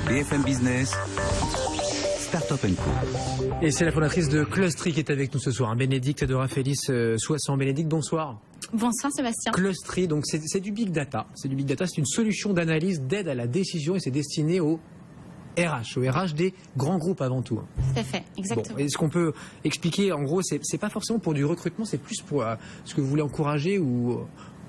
BFM Business, Startup & Co. Et c'est la fondatrice de Clustry qui est avec nous ce soir, Bénédicte de Raphaëlis Soissons. Bénédicte, bonsoir. Bonsoir Sébastien. Clustry, donc c'est du big data. C'est du big data, c'est une solution d'analyse, d'aide à la décision et c'est destiné aux RH des grands groupes avant tout. Tout à fait, exactement. Bon, est-ce qu'on peut expliquer, en gros, c'est pas forcément pour du recrutement, c'est plus pour ce que vous voulez encourager ou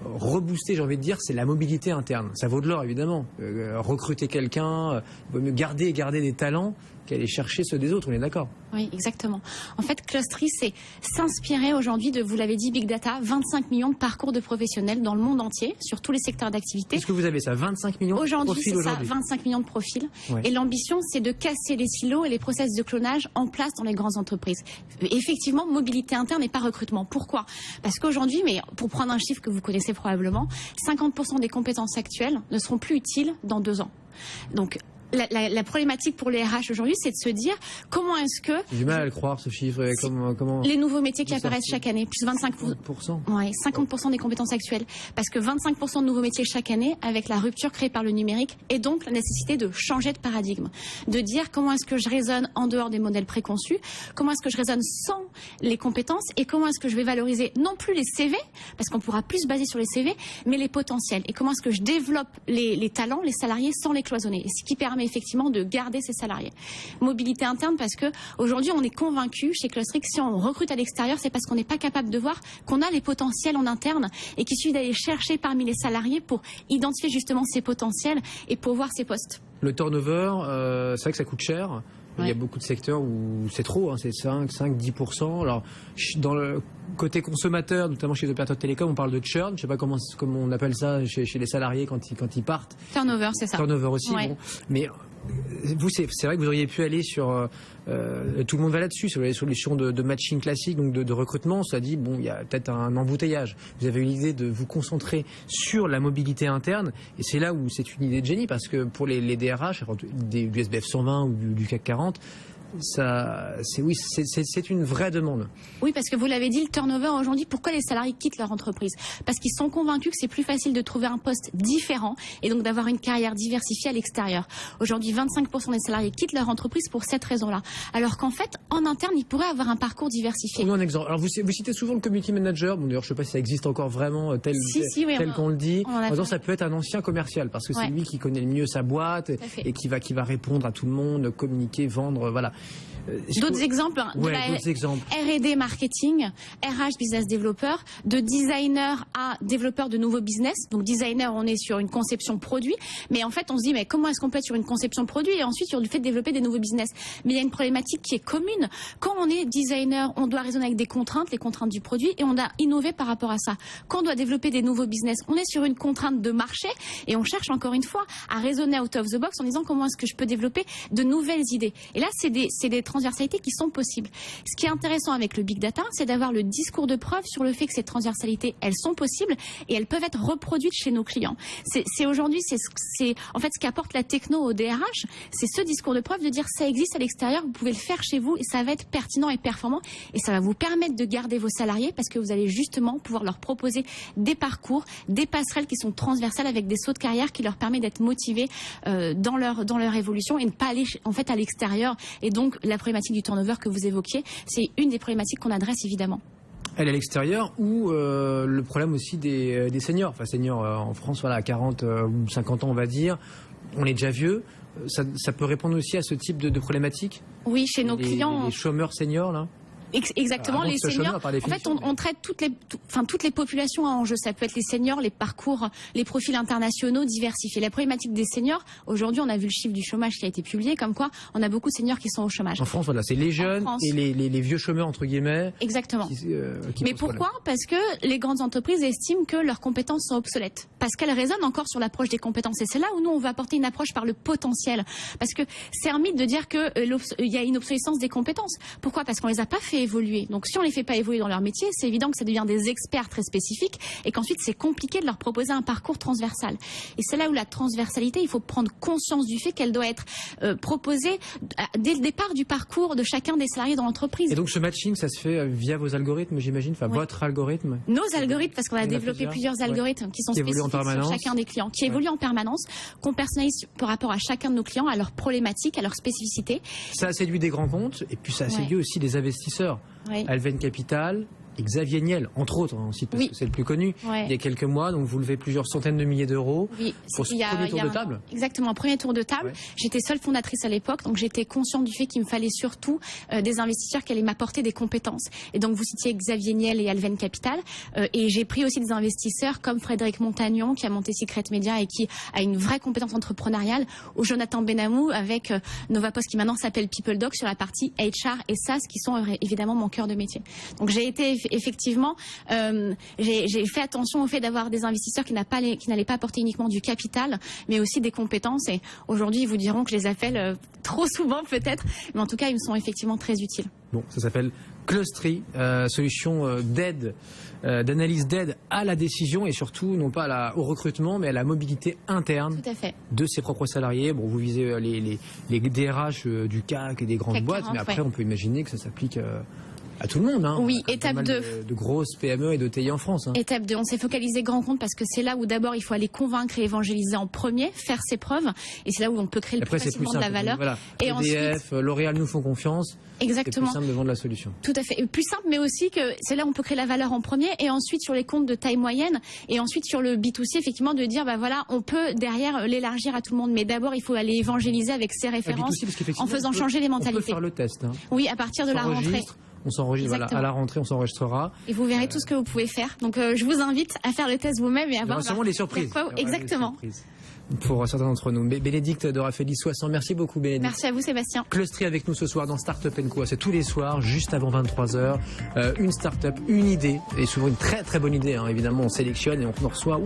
rebooster, j'ai envie de dire, c'est la mobilité interne. Ça vaut de l'or, évidemment. Recruter quelqu'un, il vaut mieux garder des talents qu'aller chercher ceux des autres, on est d'accord? Oui, exactement. En fait, Clustry, c'est s'inspirer aujourd'hui de, vous l'avez dit, Big Data, 25 millions de parcours de professionnels dans le monde entier, sur tous les secteurs d'activité. Est-ce que vous avez ça, 25 millions de profils aujourd'hui? Aujourd'hui, c'est ça, 25 millions de profils. Ouais. Et l'ambition, c'est de casser les silos et les process de clonage en place dans les grandes entreprises. Effectivement, mobilité interne et pas recrutement. Pourquoi? Parce qu'aujourd'hui, mais pour prendre un chiffre que vous connaissez probablement, 50% des compétences actuelles ne seront plus utiles dans 2 ans. Donc, la problématique pour les RH aujourd'hui, c'est de se dire comment est-ce que... J'ai du mal à le croire, ce chiffre. Comment les nouveaux métiers qui apparaissent chaque année, plus 25%. Ouais, 50% des compétences actuelles. Parce que 25% de nouveaux métiers chaque année, avec la rupture créée par le numérique, et donc la nécessité de changer de paradigme. De dire comment est-ce que je raisonne en dehors des modèles préconçus, comment est-ce que je raisonne sans les compétences, et comment est-ce que je vais valoriser non plus les CV, parce qu'on pourra plus se baser sur les CV, mais les potentiels. Et comment est-ce que je développe les talents, les salariés, sans les cloisonner. Et ce qui permet effectivement de garder ses salariés. Mobilité interne parce que aujourd'hui on est convaincu chez Clustry que si on recrute à l'extérieur, c'est parce qu'on n'est pas capable de voir qu'on a les potentiels en interne et qu'il suffit d'aller chercher parmi les salariés pour identifier justement ces potentiels et pour voir ces postes. Le turnover, c'est vrai que ça coûte cher. Il y a beaucoup de secteurs où c'est trop, hein, c'est 5-10%. Alors, dans le côté consommateur, notamment chez les opérateurs de télécom, on parle de churn. Je ne sais pas comment on appelle ça chez les salariés quand ils partent. Turnover, c'est ça. Turnover aussi. Ouais. Bon. Mais vous, c'est vrai que vous auriez pu aller sur... tout le monde va là-dessus, sur les solutions de matching classique, donc de recrutement. Ça dit, bon, il y a peut-être un embouteillage. Vous avez eu l'idée de vous concentrer sur la mobilité interne. Et c'est là où c'est une idée de génie, parce que pour les DRH, du SBF 120 ou du CAC 40, c'est une vraie demande. Oui, parce que vous l'avez dit, le turnover aujourd'hui, pourquoi les salariés quittent leur entreprise? Parce qu'ils sont convaincus que c'est plus facile de trouver un poste différent et donc d'avoir une carrière diversifiée à l'extérieur. Aujourd'hui, 25% des salariés quittent leur entreprise pour cette raison-là. Alors qu'en fait, en interne, ils pourraient avoir un parcours diversifié. Prenons un exemple. Alors vous citez souvent le community manager. Bon, d'ailleurs, je ne sais pas si ça existe encore vraiment tel qu'on le dit. En disant, ça peut être un ancien commercial parce que c'est lui qui connaît le mieux sa boîte et qui va répondre à tout le monde, communiquer, vendre, voilà. D'autres exemples, R&D marketing, RH business developer, de designer à développeur de nouveaux business. Donc designer, on est sur une conception produit, mais en fait on se dit mais comment est-ce qu'on peut être sur une conception produit et ensuite sur le fait de développer des nouveaux business. Mais il y a une problématique qui est commune. Quand on est designer, on doit raisonner avec des contraintes, les contraintes du produit, et on doit innover par rapport à ça. Quand on doit développer des nouveaux business, on est sur une contrainte de marché et on cherche encore une fois à raisonner out of the box en disant comment est-ce que je peux développer de nouvelles idées. Et là c'est des transversalités qui sont possibles. Ce qui est intéressant avec le big data, c'est d'avoir le discours de preuve sur le fait que ces transversalités, elles sont possibles et elles peuvent être reproduites chez nos clients. C'est aujourd'hui, c'est en fait ce qu'apporte la techno au DRH, c'est ce discours de preuve de dire ça existe à l'extérieur, vous pouvez le faire chez vous et ça va être pertinent et performant et ça va vous permettre de garder vos salariés parce que vous allez justement pouvoir leur proposer des parcours, des passerelles qui sont transversales avec des sauts de carrière qui leur permettent d'être motivés dans leur évolution et ne pas aller en fait à l'extérieur. Et donc la problématique du turnover que vous évoquiez, c'est une des problématiques qu'on adresse évidemment. Elle est à l'extérieur ou le problème aussi des seniors. Enfin seniors en France, voilà, à 40 ou 50 ans on va dire, on est déjà vieux. Ça peut répondre aussi à ce type de problématique? Oui, chez nos clients. Les chômeurs seniors là? Exactement, les seniors. En fait, on traite toutes les populations à enjeu. Ça peut être les seniors, les parcours, les profils internationaux diversifiés. La problématique des seniors, aujourd'hui, on a vu le chiffre du chômage qui a été publié, comme quoi on a beaucoup de seniors qui sont au chômage. En France, voilà, c'est les jeunes et les vieux chômeurs, entre guillemets. Exactement. Mais pourquoi? Parce que les grandes entreprises estiment que leurs compétences sont obsolètes. Parce qu'elles raisonnent encore sur l'approche des compétences. Et c'est là où nous, on veut apporter une approche par le potentiel. Parce que c'est un mythe de dire qu'il y a une obsolescence des compétences. Pourquoi? Parce qu'on les a pas fait fait évoluer. Donc si on les fait pas évoluer dans leur métier, c'est évident que ça devient des experts très spécifiques et qu'ensuite c'est compliqué de leur proposer un parcours transversal. Et c'est là où la transversalité, il faut prendre conscience du fait qu'elle doit être proposée dès le départ du parcours de chacun des salariés dans l'entreprise. Et donc ce matching, ça se fait via vos algorithmes, j'imagine, enfin votre algorithme. Nos algorithmes, parce qu'on a développé plusieurs algorithmes qui sont spécifiques sur chacun des clients, qui évoluent en permanence, qu'on personnalise par rapport à chacun de nos clients, à leurs problématiques, à leurs spécificités. Ça a séduit des grands comptes et puis ça a séduit aussi des investisseurs. Alven Capital, Xavier Niel, entre autres, on cite parce que c'est le plus connu, il y a quelques mois, donc vous levez plusieurs centaines de milliers d'euros pour ce premier tour de table. Exactement, premier tour de table. J'étais seule fondatrice à l'époque, donc j'étais consciente du fait qu'il me fallait surtout des investisseurs qui allaient m'apporter des compétences. Et donc vous citiez Xavier Niel et Alven Capital, et j'ai pris aussi des investisseurs comme Frédéric Montagnon, qui a monté Secret Media et qui a une vraie compétence entrepreneuriale, ou Jonathan Benamou avec Novapost qui maintenant s'appelle PeopleDoc sur la partie HR et SaaS, qui sont évidemment mon cœur de métier. Donc j'ai été effectivement, j'ai fait attention au fait d'avoir des investisseurs qui n'allaient pas apporter uniquement du capital, mais aussi des compétences. Et aujourd'hui, ils vous diront que je les appelle trop souvent peut-être, mais en tout cas, ils me sont effectivement très utiles. Bon, ça s'appelle Clustry, solution d'aide, d'analyse d'aide à la décision et surtout non pas au recrutement, mais à la mobilité interne de ses propres salariés. Bon, vous visez les DRH du CAC et des grandes boîtes, mais après, on peut imaginer que ça s'applique à tout le monde, hein. Oui, étape 2. De grosses PME et de TI en France. Hein. Étape 2, on s'est focalisé grand compte parce que c'est là où d'abord il faut aller convaincre et évangéliser en premier, faire ses preuves, et c'est là où on peut créer le plus facilement de la valeur. Voilà. Et EDF, ensuite, L'Oréal nous font confiance. Exactement. C'est plus simple de vendre la solution. Tout à fait. Et plus simple, mais aussi que c'est là où on peut créer la valeur en premier, et ensuite sur les comptes de taille moyenne, et ensuite sur le B2C, effectivement, de dire, bah voilà, on peut derrière l'élargir à tout le monde, mais d'abord il faut aller évangéliser avec ses références, B2C, en faisant changer les mentalités. On peut faire le test. Hein. Oui, à partir de la rentrée. On s'enregistre, voilà, à la rentrée, on s'enregistrera. Et vous verrez tout ce que vous pouvez faire. Donc, je vous invite à faire le test vous-même et à voir. Sûrement les surprises. Exactement. Pour certains d'entre nous. Bénédicte de Raffaelli Soissons, merci beaucoup Bénédicte. Merci à vous Sébastien. Clustry avec nous ce soir dans Startup & Co. C'est tous les soirs, juste avant 23h. Une start-up, une idée, et souvent une très très bonne idée. Hein. Évidemment, on sélectionne et on en reçoit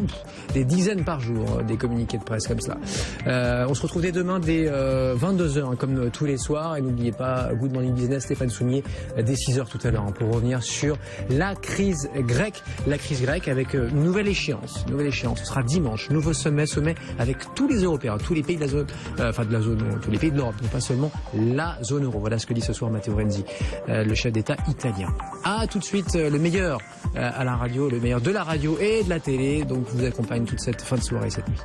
des dizaines par jour, des communiqués de presse comme ça. On se retrouve dès demain, dès 22h, hein, comme tous les soirs. Et n'oubliez pas, Good Morning Business, Stéphane Sounier, dès 6h tout à l'heure, hein, pour revenir sur la crise grecque. La crise grecque avec une nouvelle échéance. Ce sera dimanche, nouveau sommet avec tous les Européens, tous les pays de la zone, tous les pays de l'Europe, donc pas seulement la zone euro. Voilà ce que dit ce soir Matteo Renzi, le chef d'État italien. Tout de suite, le meilleur à la radio, le meilleur de la radio et de la télé. Donc, vous accompagne toute cette fin de soirée, cette nuit.